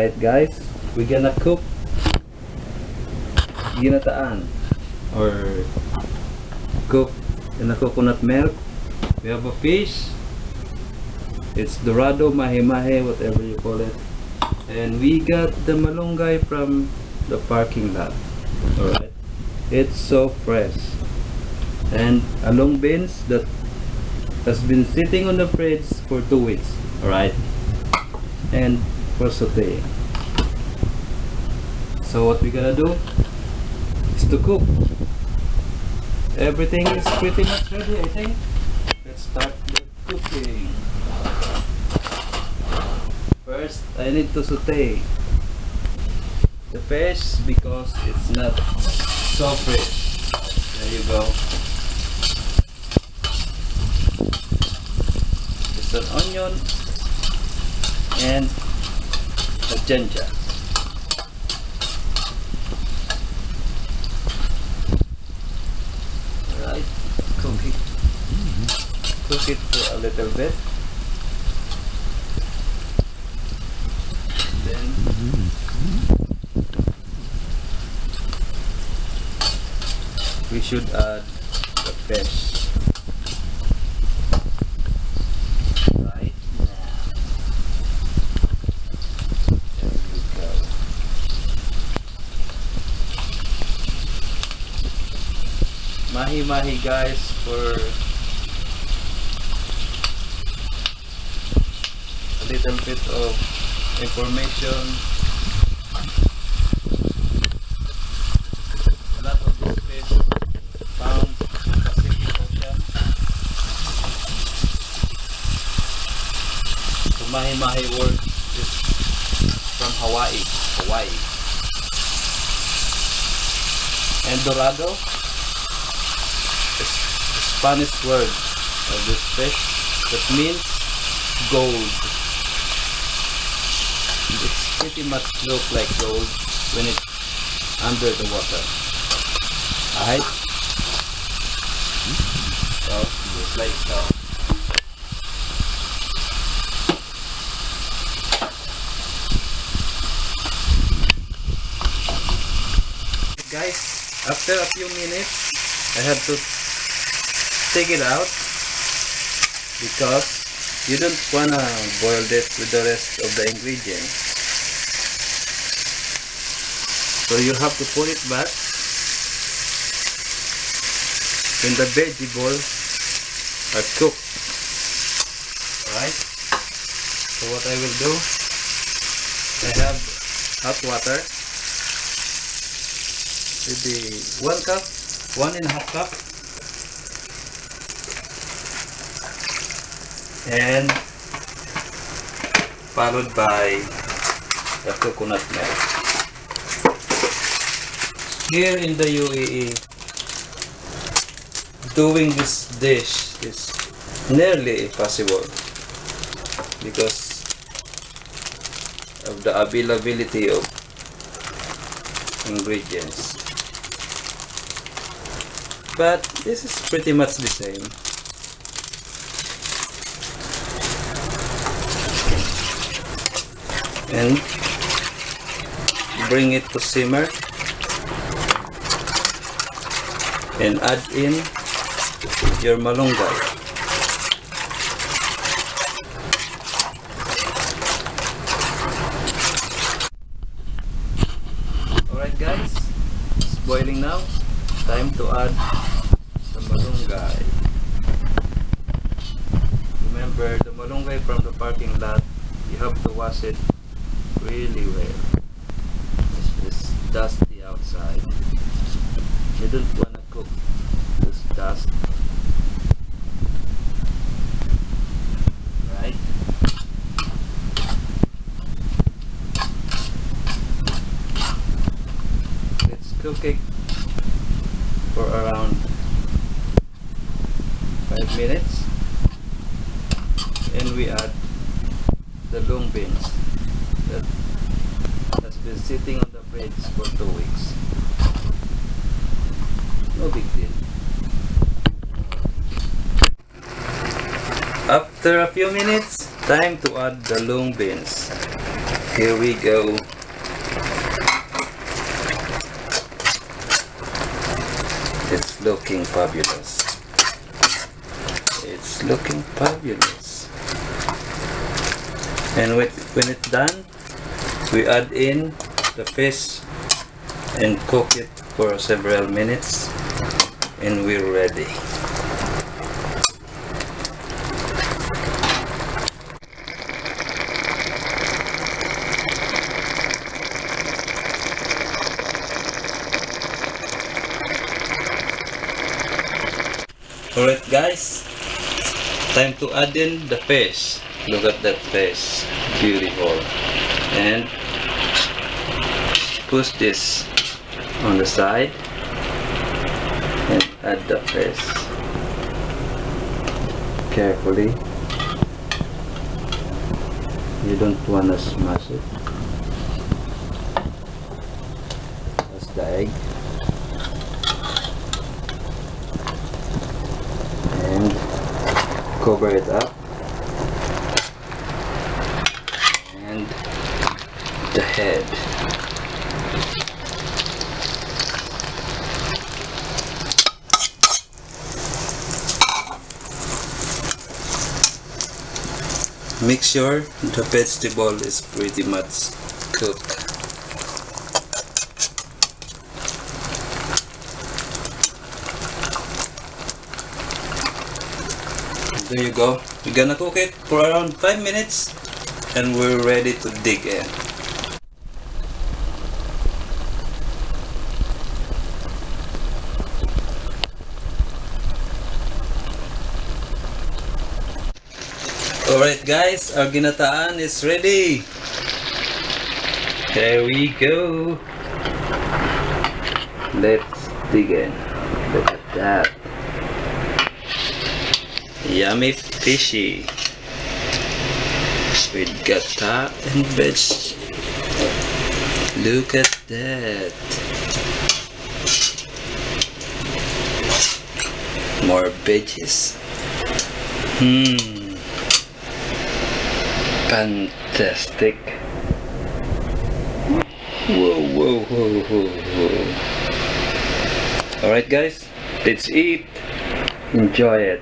Alright guys, we're gonna cook ginataan or cook in a coconut milk. We have a fish. It's dorado, mahe-mahe, whatever you call it. And we got the malunggay from the parking lot. Alright, it's so fresh. And a long beans that has been sitting on the fridge for 2 weeks. Alright, and for sauteing. So what we gotta do is to cook. Everything is pretty much ready, I think. Let's start the cooking. First, I need to saute the fish because it's not so fresh. There you go. Just an onion and a ginger. Alright, cook it. Cook it for a little bit. Then we should add the fish right now. There you go. Mahi-mahi guys for a little bit of information. A lot of this fish found in the Pacific Ocean. The mahi-mahi word is from Hawaii. And dorado is the Spanish word of this fish that means gold. It's pretty much look like gold when it's under the water. Alright? So, just like so. Guys, after a few minutes, I have to take it out because you don't wanna boil it with the rest of the ingredients. So you have to put it back when the vegetable are cooked. Alright? So what I will do, I have hot water with the 1 cup, 1.5 cup, and followed by the coconut milk. Here in the UAE, doing this dish is nearly impossible because of the availability of ingredients. But this is pretty much the same. And bring it to simmer and add in your malunggay. Alright guys, it's boiling now. Time to add the malunggay. Remember, the malunggay from the parking lot, you have to wash it really well. It's dusty outside. You don't want to cook this dust. Right? Let's cook it for around 5 minutes. And we add the long beans that has been sitting on the fridge for 2 weeks. No big deal. After a few minutes, time to add the long beans. Here we go. It's looking fabulous. It's looking fabulous. And when it's done, we add in the fish and cook it for several minutes, and we're ready. Alright guys, time to add in the fish. Look at that fish, beautiful. And push this on the side and add the fish carefully. You don't want to smash it. That's the egg. And cover it up, and the head. Make sure the vegetable is pretty much cooked. There you go. We're gonna cook it for around 5 minutes and we're ready to dig in. Alright guys, our ginataan is ready. There we go. Let's dig in. Look at that. Yummy fishy with gata and veg. Look at that. More veggies. Fantastic. Whoa. Alright guys, let's eat. Enjoy it.